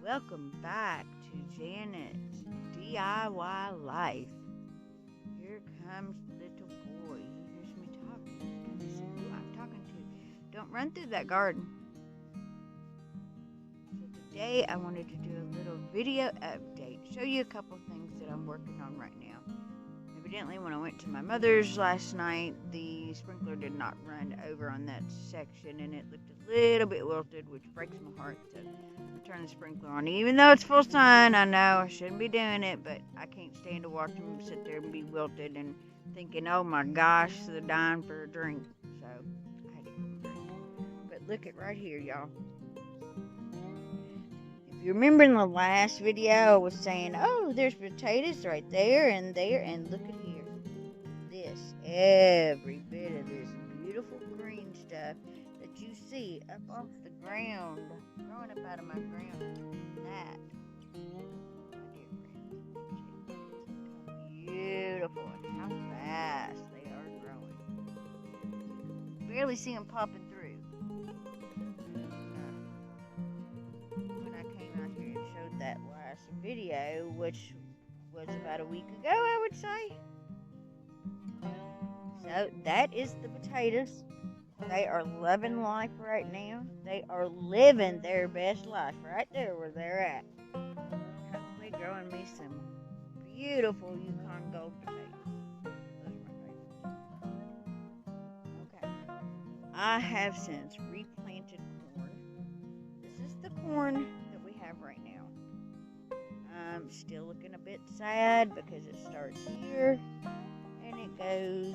welcome back to Janet's DIY Life. Here comes little boy. He hears me talking. He's gonna see who I'm talking to. Don't run through that garden. So today I wanted to do a little video update, show you a couple things that I'm working on right now. Evidently, when I went to my mother's last night, the sprinkler did not run over on that section, and it looked a little bit wilted, which breaks my heart. So I turned the sprinkler on, even though it's full sun. I know I shouldn't be doing it, but I can't stand to watch them sit there and be wilted and thinking, "Oh my gosh, they're dying for a drink." So I had to give them a drink. But look at right here, y'all. If you remember in the last video, I was saying, "Oh, there's potatoes right there, and look at here. This, every bit of this beautiful green stuff that you see up off the ground, growing up out of my ground, that, beautiful, and how fast they are growing. Barely see them popping through. When I came out here and showed that last video, which was about a week ago, I would say. So that is the potatoes. They are loving life right now. They are living their best life right there where they're at. Hopefully growing me some beautiful Yukon Gold potatoes. Those are my favorites. Okay. I have since replanted corn. This is the corn that we have right now. I'm still looking a bit sad because it starts here and it goes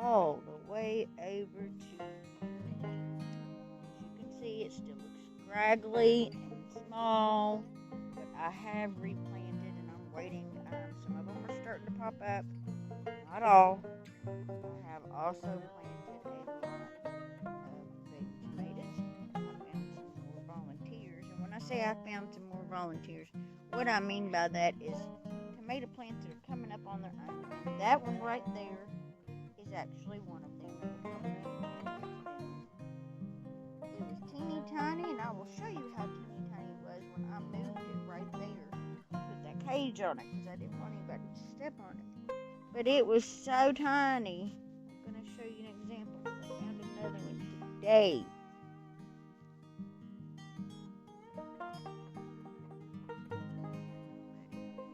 all the way over to, as you can see, it still looks scraggly and small, but I have replanted and I'm waiting. Some of them are starting to pop up, not all. I have also planted a lot of baby tomatoes. I found some more volunteers, and when I say I found some more volunteers, what I mean by that is tomato plants that are coming up on their own. That one right there is actually one of them. It was teeny tiny, and I will show you how teeny tiny it was when I moved it right there. Put that cage on it because I didn't want anybody to step on it. But it was so tiny. I'm going to show you an example. I found another one today.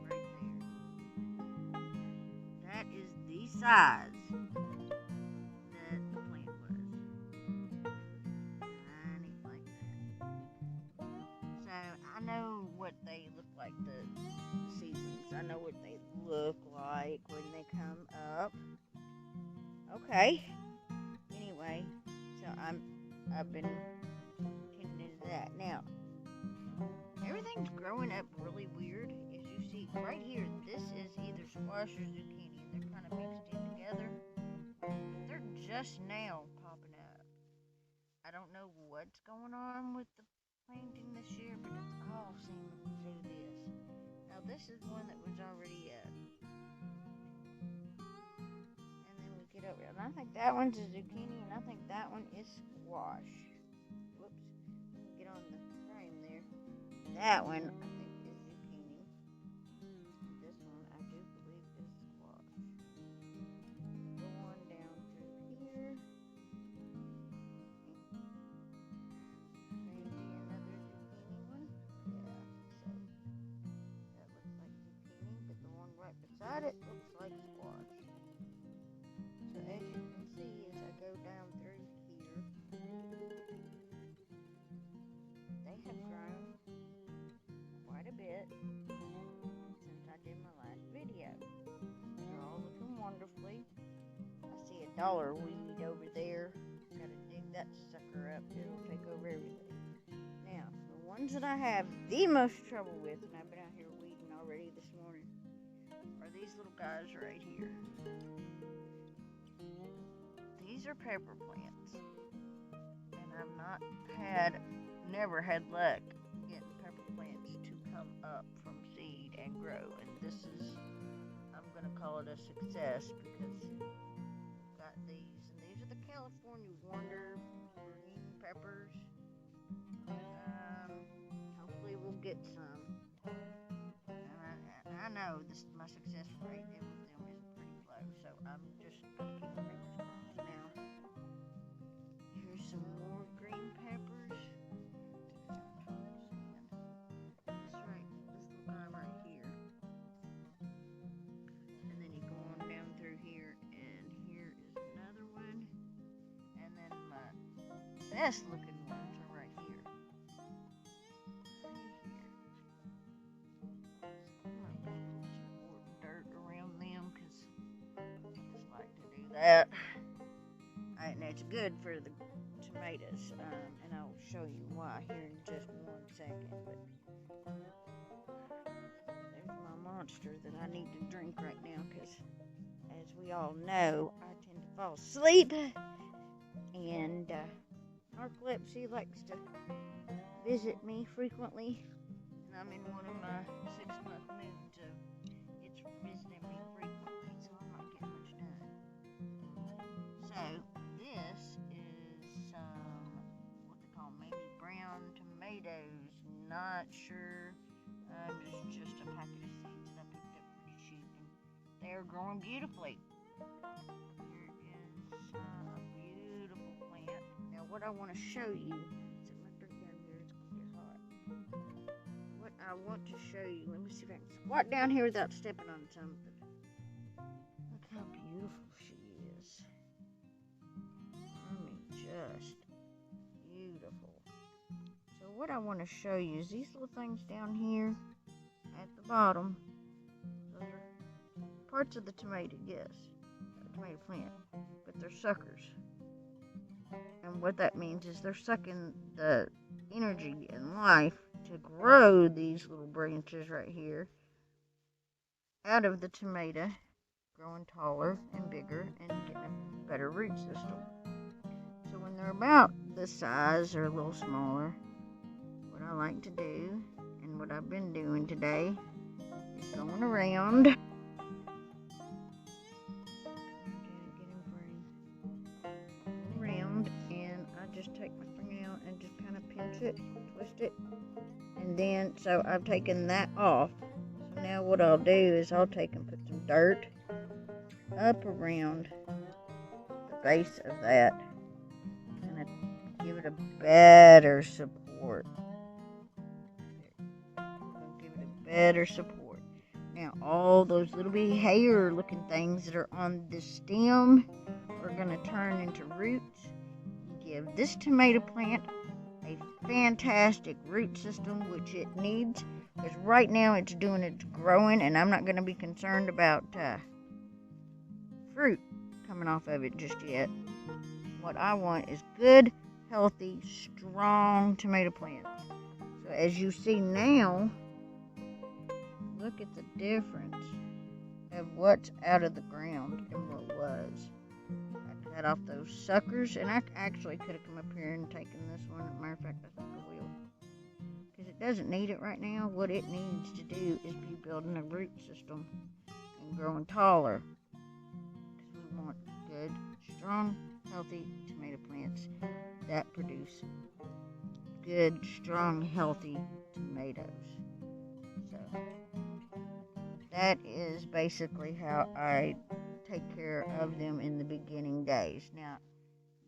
Right there. That is the size that the plant was. Tiny like that. So I know what they look like, the seedlings. I know what they look like when they come up. Okay. Anyway, so I've been tending to that. Now, everything's growing up really weird. As you see right here, this is either squash or zucchini. They're kind of mixed in together. But they're just now popping up. I don't know what's going on with the planting this year, but it's all seeming to do this. Now this is one that was already up. And then we get over, and I think that one's a zucchini, and I think that one is squash. Whoops, let me get on the frame there. That one I think is zucchini. This one I do believe is squash. Go on down through here. Maybe another zucchini one. Yeah, so that looks like zucchini, but the one right beside it looks like squash. So as you can see, as I go down through here, they have grown quite a bit since I did my last video. They're all looking wonderfully. I see a dollar weed over there. Gotta dig that sucker up. It'll take over everything. Now, the ones that I have the most trouble with, and I've been out here weeding already this morning, are these little guys right here. These are pepper plants, and I've never had luck getting pepper plants to come up from seed and grow, and this is, I'm going to call it a success because we've got these, and these are the California Wonder green peppers. get some. And I know my success rate with them is pretty low, so I'm just going to keep my fingers crossed. Now, here's some more green peppers. That's right, this little guy right here. And then you go on down through here, and here is another one. And then my best looking ones are right here. Dirt around them because I just like to do that. And it's good for the tomatoes, and I'll show you why here in just 1 second. But there's my monster that I need to drink right now because, as we all know, I tend to fall asleep, and narcolepsy likes to visit me frequently, and I'm in one of my 6-month moods, so it's visiting me frequently, so I'm not getting much done. So this is what they call maybe brown tomatoes, not sure. It's just a packet of seeds that I picked up pretty cheap, and they are growing beautifully. Here is a beautiful plant. Now what I want to show you, set my drink down here, it's going to get hot. What I want to show you, let me see if I can squat down here without stepping on something. Look how beautiful she is. I mean, just beautiful. So what I want to show you is these little things down here at the bottom. Those are parts of the tomato, yes, tomato plant, but they're suckers. And what that means is they're sucking the energy and life to grow these little branches right here out of the tomato, growing taller and bigger and getting a better root system. So when they're about this size or a little smaller, what I like to do, and what I've been doing today, is going around. And I just take my fingernail and just kind of pinch it, twist it, and then, so I've taken that off. So now what I'll do is I'll take and put some dirt up around the base of that, kind of give it a better support. Give it a better support. Now all those little bitty hair looking things that are on the stem are going to turn into roots. Give this tomato plant a fantastic root system, which it needs, because right now it's doing its growing, and I'm not going to be concerned about fruit coming off of it just yet. What I want is good, healthy, strong tomato plants. So as you see now, look at the difference of what's out of the ground and what was. I cut off those suckers, and I actually could have come up here and taken this one. As a matter of fact, I think I will, because it doesn't need it right now. What it needs to do is be building a root system and growing taller, because we want good, strong, healthy tomato plants that produce good, strong, healthy tomatoes. So that is basically how I take care of them in the beginning days. Now,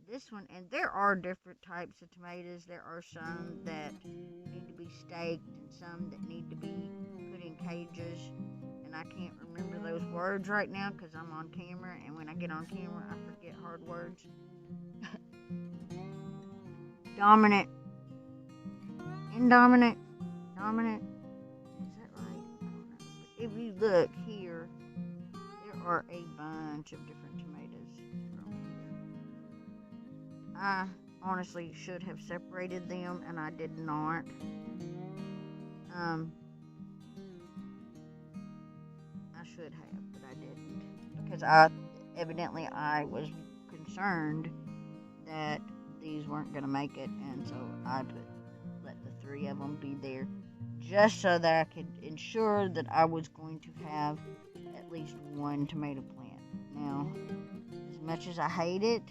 this one, and there are different types of tomatoes. There are some that need to be staked and some that need to be put in cages. And I can't remember those words right now because I'm on camera, and when I get on camera, I forget hard words. Dominant. Indominant. Dominant. Is that right? I don't know. But if you look here, there are a bunch of different tomatoes from here. I honestly should have separated them, and I did not. I should have, but I didn't, because evidently I was concerned that these weren't going to make it, and so I let the 3 of them be there just so that I could ensure that I was going to have at least 1 tomato plant. Now, as much as I hate it,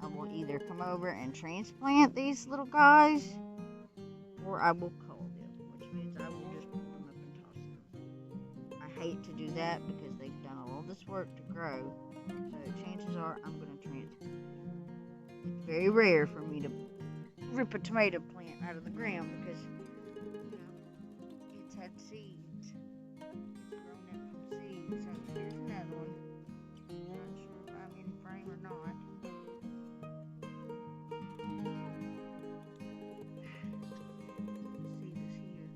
I will either come over and transplant these little guys, or I will cull them, which weeds, I will just pull them up and toss them. I hate to do that because they've done all this work to grow. So chances are I'm going to transplant them. It's very rare for me to rip a tomato plant out of the ground because, it's had seeds. It's grown up from seeds. So here's another one. Not sure if I'm in frame or not. See this here.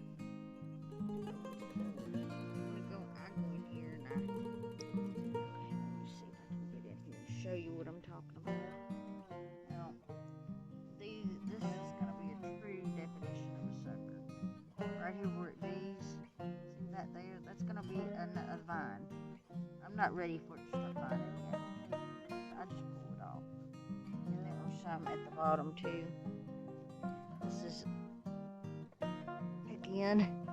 I go in here and let me see if I can get in here and show you what I'm talking about. Now, this is going to be a true definition of a sucker. Right here where it bees, see that there? That's going to be a vine. I'm not ready for it to start vining yet. I just pull it off. And there are some at the bottom too. This is, again, I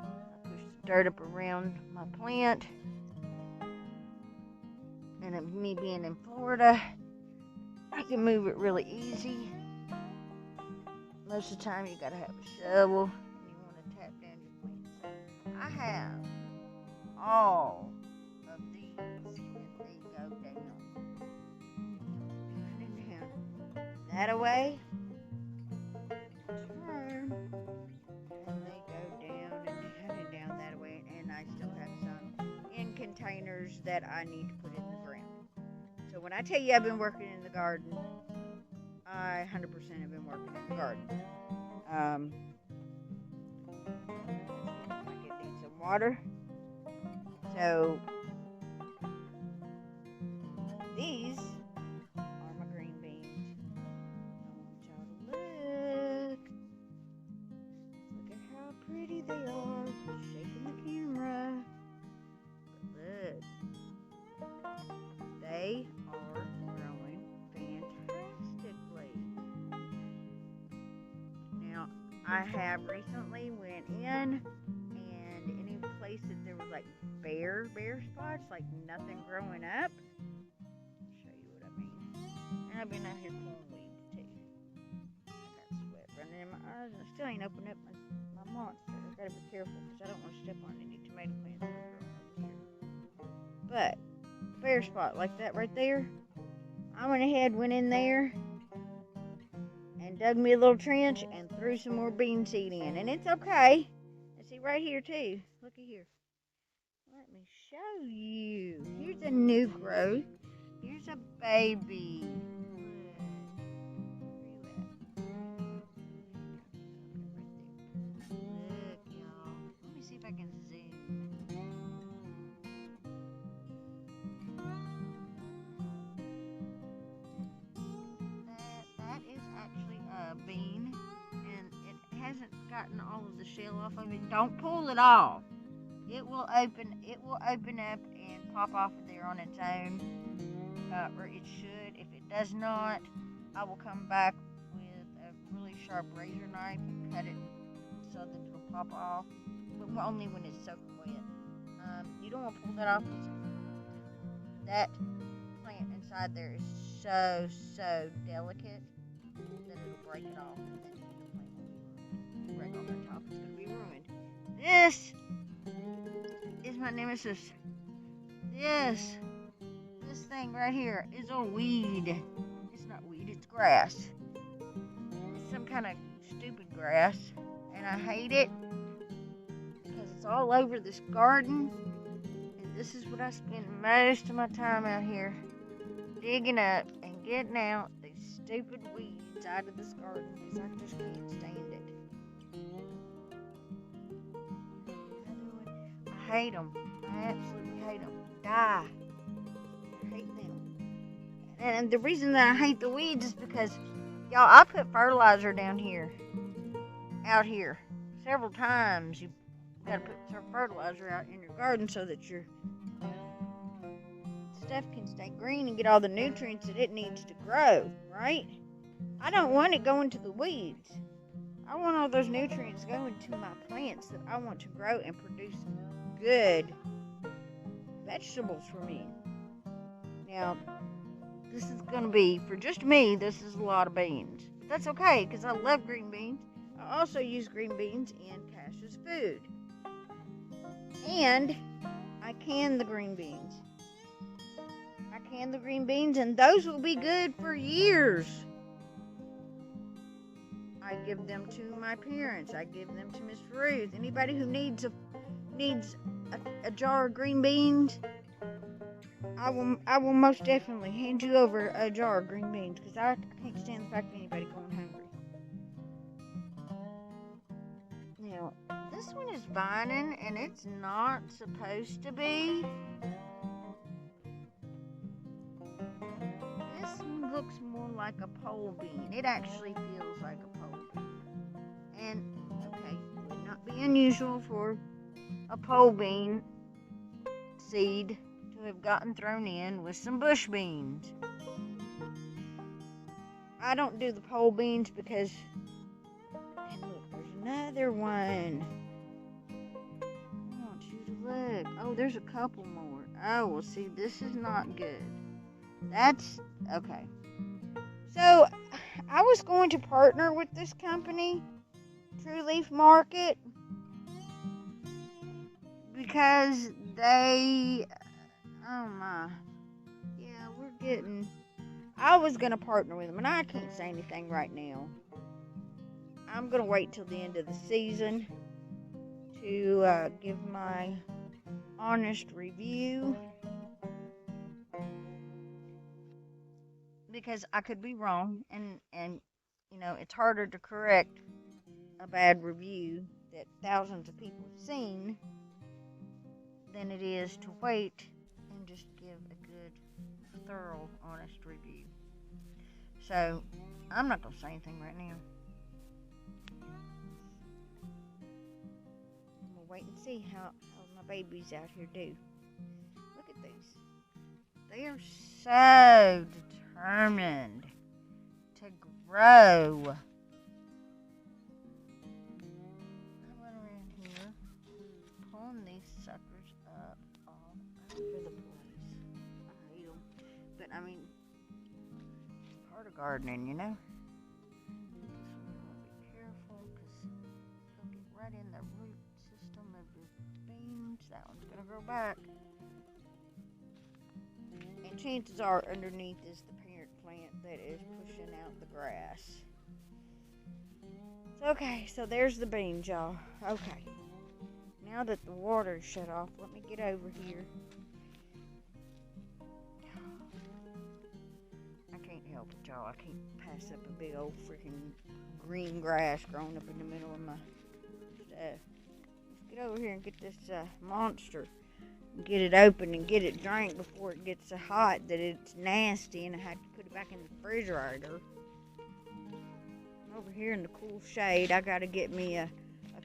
push the dirt up around my plant. And me being in Florida, I can move it really easy. Most of the time you gotta have a shovel and you want to tap down your plants. I have all of these and they go down. And down. That away. Turn. And they go down and down and down that way. And I still have some in containers that I need to put in the ground. So when I tell you I've been working in the garden, I 100% have been working in the garden. I need some water. So these are my green beans. I want y'all to look. Look at how pretty they are. Shaking the camera. But look. They are growing fantastically. Now, I have recently went in and any place that there was like bare spots, like nothing growing up. I'll show you what I mean. And I've been out here pulling weeds too. I got sweat running in my eyes and I still ain't opened up my monster. I gotta be careful because I don't want to step on any tomato plants that are growing over here. But bare spot like that right there, I went ahead, went in there and dug me a little trench and threw some more bean seed in, and it's okay. And see right here too, looky here, let me show you. Here's a new growth. Here's a baby. Look, y'all, let me see if I can zoom. Bean, and it hasn't gotten all of the shell off of it. Don't pull it off. It will open up and pop off of there on its own, or it should. If it does not, I will come back with a really sharp razor knife and cut it so that it'll pop off, but only when it's soaking wet. You don't want to pull that off because that plant inside there is so delicate that it'll break it off, and then the plant will be ruined. Right on the top, it's going to be ruined. This is my nemesis. This thing right here is a weed. It's not weed, it's grass. It's some kind of stupid grass, and I hate it because it's all over this garden, and this is what I spend most of my time out here digging up and getting out these stupid weeds out of this garden because I just can't stand it. I hate them. I absolutely hate them. Die. I hate them. And the reason that I hate the weeds is because, y'all, I put fertilizer down here, out here, several times. You gotta put some fertilizer out in your garden so that your stuff can stay green and get all the nutrients that it needs to grow, right? I don't want it going to the weeds. I want all those nutrients going to my plants that I want to grow and produce good vegetables for me. Now, this is going to be, for just me, this is a lot of beans. But that's okay, because I love green beans. I also use green beans in Cash's food. And I can the green beans. I can the green beans, and those will be good for years. I give them to my parents. I give them to Miss Ruth. Anybody who needs a jar of green beans, I will most definitely hand you over a jar of green beans, because I can't stand the fact of anybody going hungry. Now, this one is vining, and it's not supposed to be. This one looks more like a pole bean. It actually feels like a pole bean. And, okay, it would not be unusual for a pole bean seed to have gotten thrown in with some bush beans. I don't do the pole beans because, and look, there's another one. I want you to look. Oh, there's a couple more. Oh, well, see, this is not good. That's, okay. So, I was going to partner with this company, True Leaf Market, because they, oh my, yeah, I was going to partner with them, and I can't say anything right now. I'm going to wait till the end of the season to give my honest review, because I could be wrong, and you know, it's harder to correct a bad review that thousands of people have seen than it is to wait and just give a good, thorough, honest review. So, I'm not going to say anything right now. I'm going to wait and see how my babies out here do. Look at these. They are so determined to grow. I went around here pulling these suckers up all over the place. I hate them. But I mean, it's part of gardening, you know? This one, I'm going to be careful because it'll get right in the root system of the beans. That one's going to grow back. And chances are underneath is the parent plant that is pushing out the grass. Okay, so there's the beans, y'all. Okay. Now that the water is shut off, let me get over here. I can't help it, y'all. I can't pass up a big old freaking green grass growing up in the middle of my stuff. Let's get over here and get this monster. Get it open and get it drank before it gets so hot that it's nasty and I have to put it back in the refrigerator. Over here in the cool shade, I gotta get me a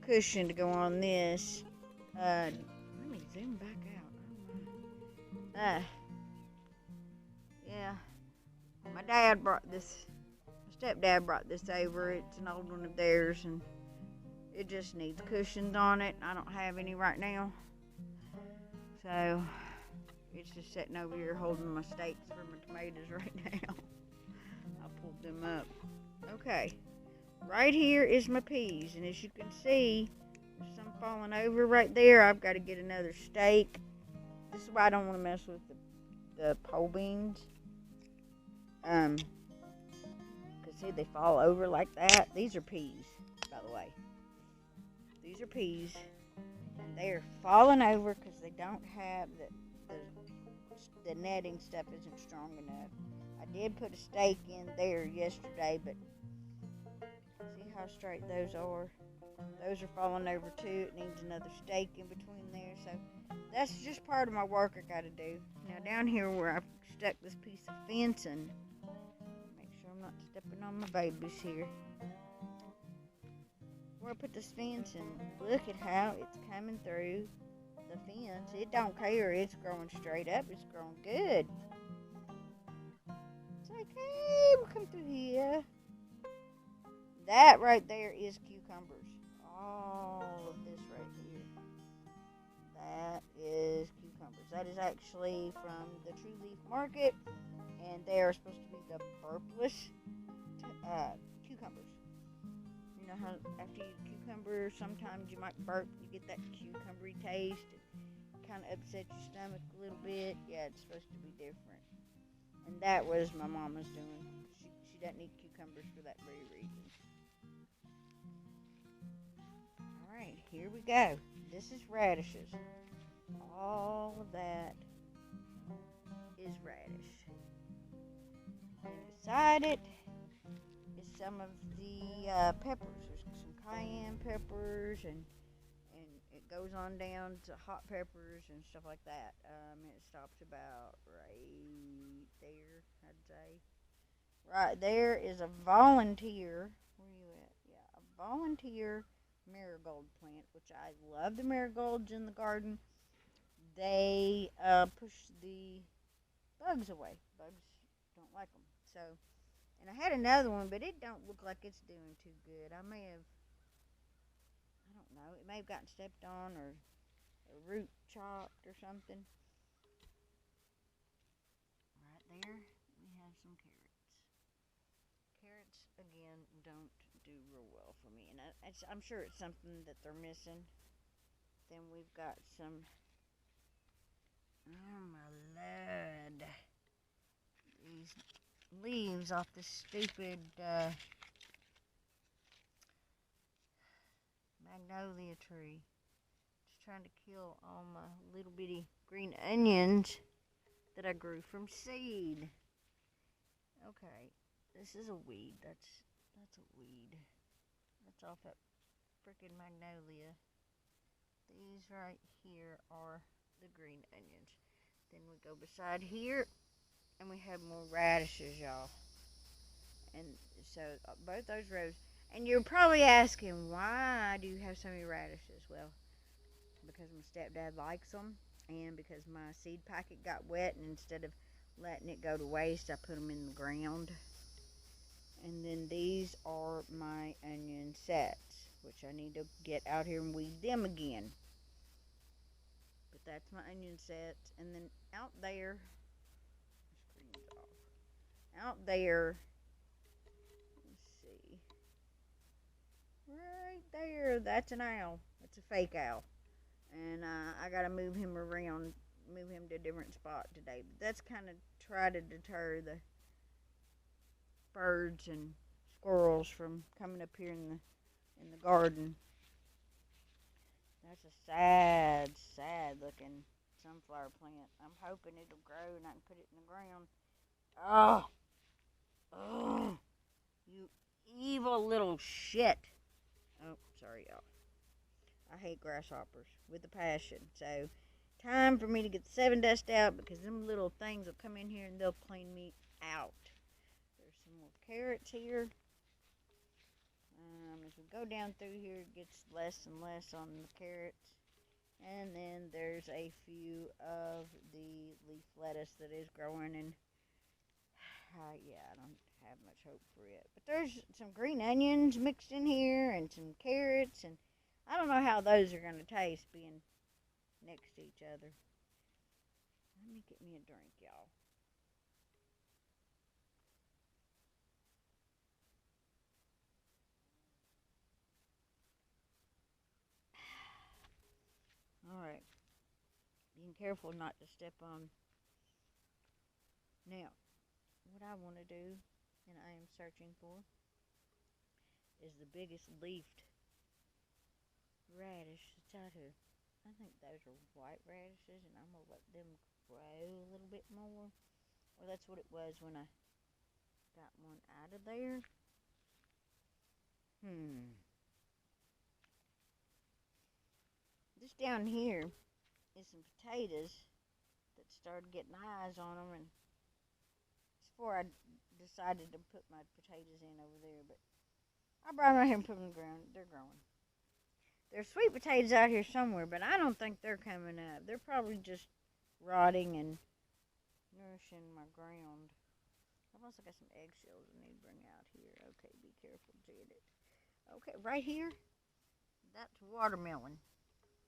cushion to go on this. Let me zoom back out. Yeah. My dad brought this, my stepdad brought this over. It's an old one of theirs and it just needs cushions on it. I don't have any right now. So, it's just sitting over here holding my stakes for my tomatoes right now. I pulled them up. Okay. Right here is my peas. And as you can see, there's some falling over right there. I've got to get another stake. This is why I don't want to mess with the pole beans. Because see, they fall over like that. These are peas, by the way. These are peas. And they are falling over because they don't have the netting stuff isn't strong enough. I did put a stake in there yesterday, but see how straight those are? Those are falling over too. It needs another stake in between there. So that's just part of my work I got to do. Now down here where I've stuck this piece of fencing, make sure I'm not stepping on my babies here. Where I put this fence and look at how it's coming through the fence. It don't care. It's growing straight up. It's growing good. It's like, hey, we'll come through here. That right there is cucumbers. All of this right here. That is cucumbers. That is actually from the True Leaf Market. And they are supposed to be the purplish cucumbers. You know how after you eat cucumber, sometimes you might burp, you get that cucumbery taste. kind of upset your stomach a little bit, yeah, it's supposed to be different. And that was my mama's doing. She doesn't eat cucumbers for that very reason. Alright, here we go. This is radishes. All of that is radish. And beside it is some of the peppers. There's some cayenne peppers, and it goes on down to hot peppers and stuff like that. It stops about right there, I'd say. Right there is a volunteer. Where are you at? Yeah, a volunteer marigold plant, which I love the marigolds in the garden. They push the bugs away. Bugs don't like them. So, and I had another one, but it don't look like it's doing too good. I don't know, it may have gotten stepped on or a root chopped or something. Right there, we have some carrots. Carrots, again, don't do real well for me, and I'm sure it's something that they're missing. Then we've got some, oh my lord, these leaves off this stupid magnolia tree. Just trying to kill all my little bitty green onions that I grew from seed. Okay, this is a weed. That's a weed. That's off that frickin' magnolia. These right here are the green onions. Then we go beside here, and we have more radishes, y'all. And so both those rows. And you're probably asking, why do you have so many radishes? Well, because my stepdad likes them, and because my seed packet got wet, and instead of letting it go to waste, I put them in the ground. And then these are my onion sets, which I need to get out here and weed them again. But that's my onion sets. And then out there, screen's off. Out there, let's see, right there, that's an owl. That's a fake owl. And I gotta move him around, move him to a different spot today. But that's kind of try to deter the birds and squirrels from coming up here in the garden. That's a sad looking sunflower plant. I'm hoping it'll grow and I can put it in the ground. Oh, you evil little shit. Oh, sorry, y'all. I hate grasshoppers with a passion. So, time for me to get the 7 dust out, because them little things will come in here and they'll clean me out. There's some more carrots here. As we go down through here, it gets less and less on the carrots. And then there's a few of the leaf lettuce that is growing, and yeah, I don't have much hope for it. But there's some green onions mixed in here and some carrots, and I don't know how those are going to taste being next to each other. Let me get me a drink, y'all. Alright. Being careful not to step on. Now, what I want to do, and I am searching for, is the biggest leafed radish that's out here. I think those are white radishes, and I'm going to let them grow a little bit more. Well, that's what it was when I got one out of there. This down here is some potatoes that started getting eyes on them, and it's before I decided to put my potatoes in over there, but I brought them out here and put them in the ground. They're growing. There's sweet potatoes out here somewhere, but I don't think they're coming up. They're probably just rotting and nourishing my ground. I've also got some eggshells I need to bring out here. Okay, be careful, Janet. Okay, right here, that's watermelon.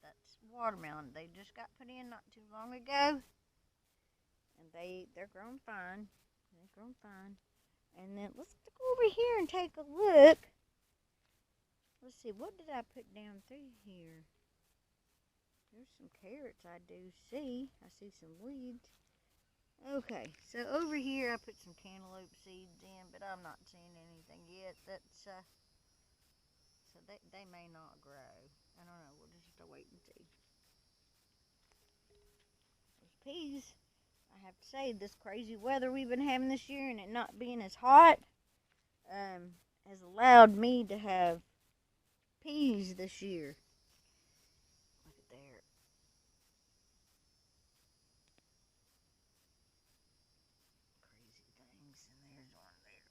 That's watermelon. They just got put in not too long ago, and they're growing fine. They're growing fine. And then let's go over here and take a look. Let's see, what did I put down through here? There's some carrots I do see. I see some weeds. Okay, so over here I put some cantaloupe seeds in, but I'm not seeing anything yet. So they may not grow. I don't know. We'll just have to wait and see. Those peas, I have to say, this crazy weather we've been having this year and it not being as hot has allowed me to have peas this year. Look at there. Crazy things, and there's one there.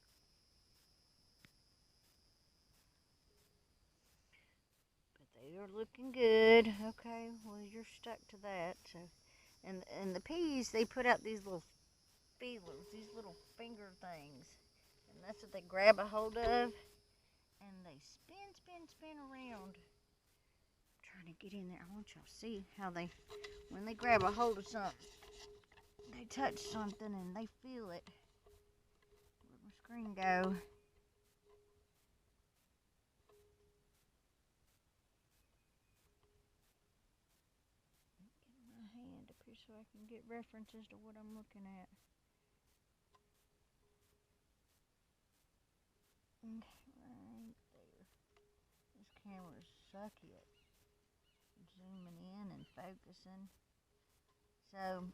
But they are looking good. Okay, well you're stuck to that. So, and the peas, they put out these little feelers, these little finger things, and that's what they grab a hold of, and they spin around. I'm trying to get in there. I want y'all to see how they, when they grab a hold of something, they touch something and they feel it. Where'd my screen go? Get my hand up here so I can get references to what I'm looking at. Right there. This camera's sucky at zooming in and focusing. So,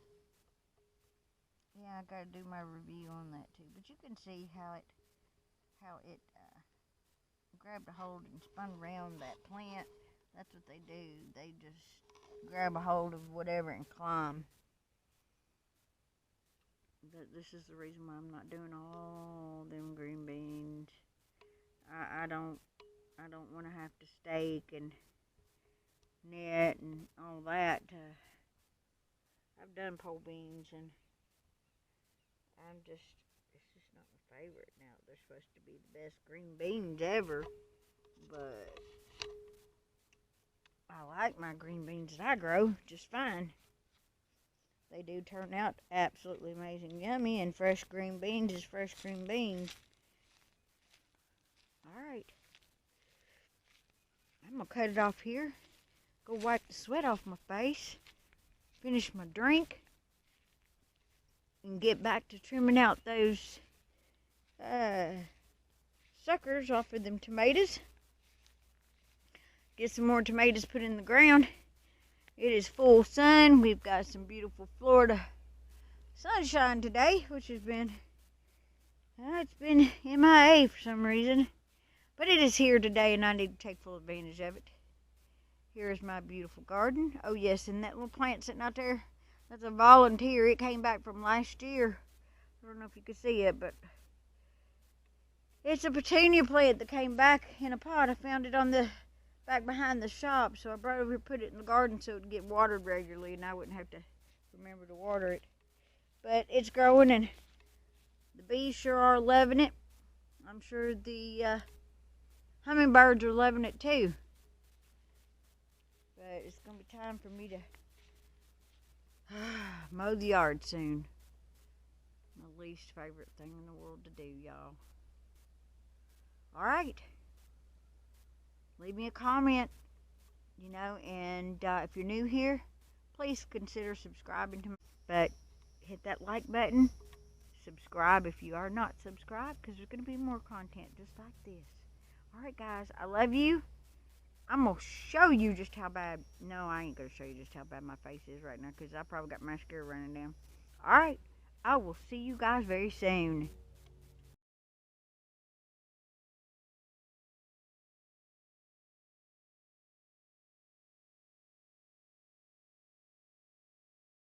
yeah, I gotta do my review on that too. But you can see how it grabbed a hold and spun around that plant. That's what they do. They just grab a hold of whatever and climb. This is the reason why I'm not doing all them green beans. I don't want to have to stake and net and all that. I've done pole beans and it's just not my favorite. Now they're supposed to be the best green beans ever, but I like my green beans that I grow just fine. They do turn out absolutely amazing, yummy, and fresh green beans is fresh green beans. Alright, I'm going to cut it off here, go wipe the sweat off my face, finish my drink, and get back to trimming out those suckers off of them tomatoes. Get some more tomatoes put in the ground. It is full sun. We've got some beautiful Florida sunshine today, which has been, it's been MIA for some reason. But it is here today, and I need to take full advantage of it. Here is my beautiful garden. Oh, yes, and that little plant sitting out there, that's a volunteer. It came back from last year. I don't know if you can see it, but it's a petunia plant that came back in a pot. I found it on the back behind the shop, so I brought it over and put it in the garden so it would get watered regularly, and I wouldn't have to remember to water it. But it's growing, and the bees sure are loving it. I'm sure the hummingbirds are loving it too. But it's going to be time for me to mow the yard soon. My least favorite thing in the world to do, y'all. Alright. Leave me a comment, and if you're new here, please consider subscribing to me. But hit that like button. Subscribe if you are not subscribed, because there's going to be more content just like this. Alright, guys, I love you. I'm going to show you just how bad, no, I ain't going to show you just how bad my face is right now, because I probably got mascara running down. Alright, I will see you guys very soon.